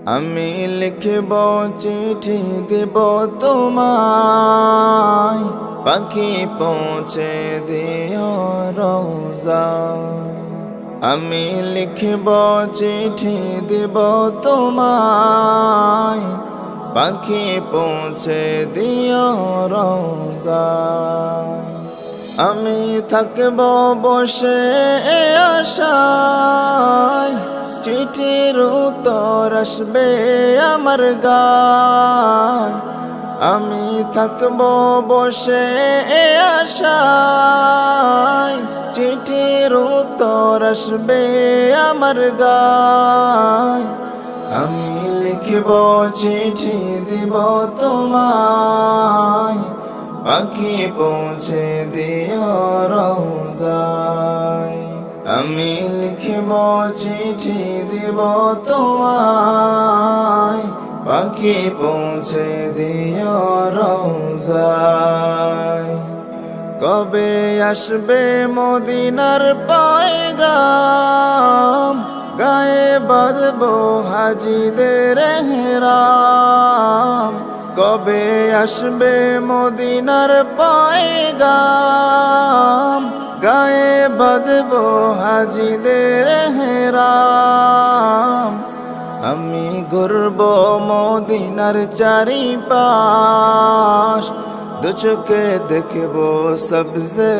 আমি লিখব চিঠি দেব তোমায়, পাখি পৌঁছে দিও রওজায়। আমি লিখব চিঠি দেব তোমায়, পাখি পৌঁছে দিও রওজায়। আমি থাকব বসে আশায়, চিঠির উত্তর আসবে আমার গায়। আমি থাকব বসে আশায়, চিঠির উত্তর আসবে আমার গায়। আমি লিখব চিঠি দিব তোমায়, পাখি পৌঁছে দিও রওজায়। আমি লিখব চিঠি দিব তোমায়, পাখি পৌঁছে দিও রওজায়। কবে আসবে মদিনার পয়গাম, গায়ে বাঁধবো হাজিদের এহরাম। কবে আসবে মদিনার পয়গাম, গায়ে বাঁধবো হাজিদের এহরাম। আমি ঘুরব মদিনার চারিপাশ, দু চোখে দেখব সবজে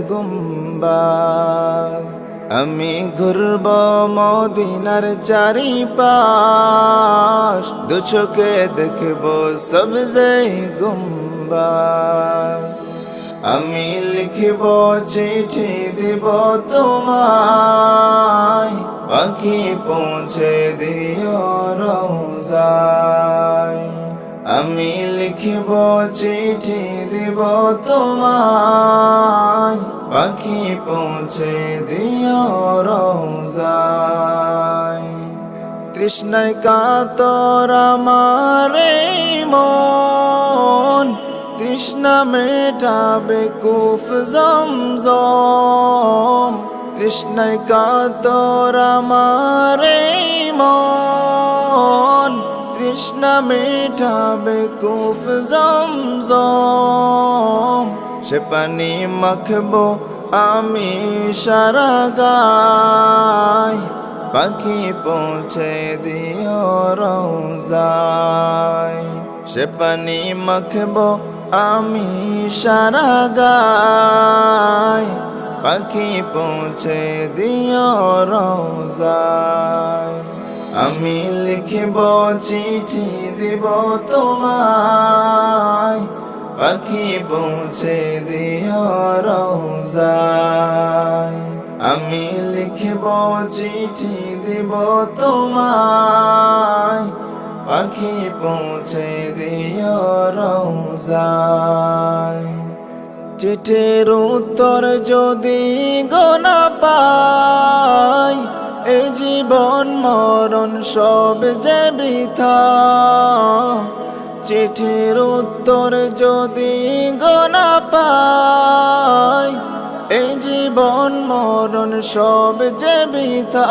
গুম্বাজ। আমি ঘুরব মদিনার চারিপাশ, দু চোখে দেখব সবজে গুম্বাজ। আমি লিখব চিঠি দিব তোমায়, পাখি পৌঁছে দিও রওজায়। আমি লিখব চিঠি দিব তোমায়, পাখি পৌঁছে দিও রওজায়। তৃষ্ণায় কাতর আমার এই মন, তৃষ্ণা মেটাবে কুফ জমজম। তৃষ্ণায় কাতর আমার এই মন, তৃষ্ণা মেটাবে কুফ জমজম। সে পানি মাখবো আমি সারা গায়, পাখি পৌঁছে দিও রওজায়। সে পানি মাখবো আমি সারা গায়, পাখি পৌঁছে দিও রওজায়। আমি লিখব চিঠি দিব তোমায়, পাখি পৌঁছে দিও রওজায়। আমি লিখব চিঠি দিব তোমায়, পাখি পৌঁছে দিও রওজায়। চিঠির উত্তর যদি গো না পাই, এই জীবন মরণ সব যে বৃথা। চিঠির উত্তর যদি গো না পাই, এই জীবন মরণ সব যে বৃথা।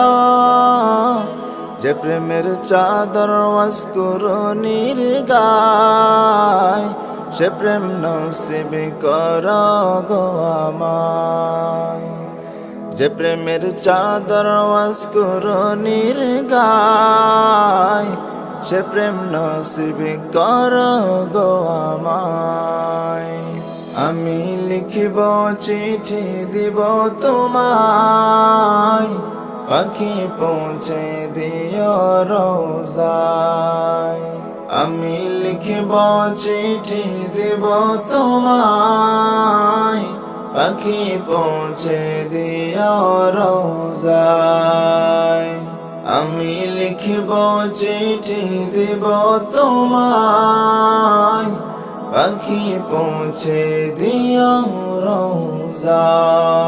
যে প্রেমের চাদর ওয়াসকুরনির গায়, সে প্রেম নসিব করো গো আমায়। যে প্রেমের চাদর ওয়াসকুরনির গায়, সে প্রেম নসিব করো গো আমায়। আমি লিখব চিঠি দিব তোমায়, পাখি পৌঁছে দিও রওজায়। আমি লিখব চিঠি দিব তোমায়, পাখি পৌঁছে দিও রওজায়। আমি লিখব চিঠি দিব তোমায়, পাখি পৌঁছে দিও রওজায়।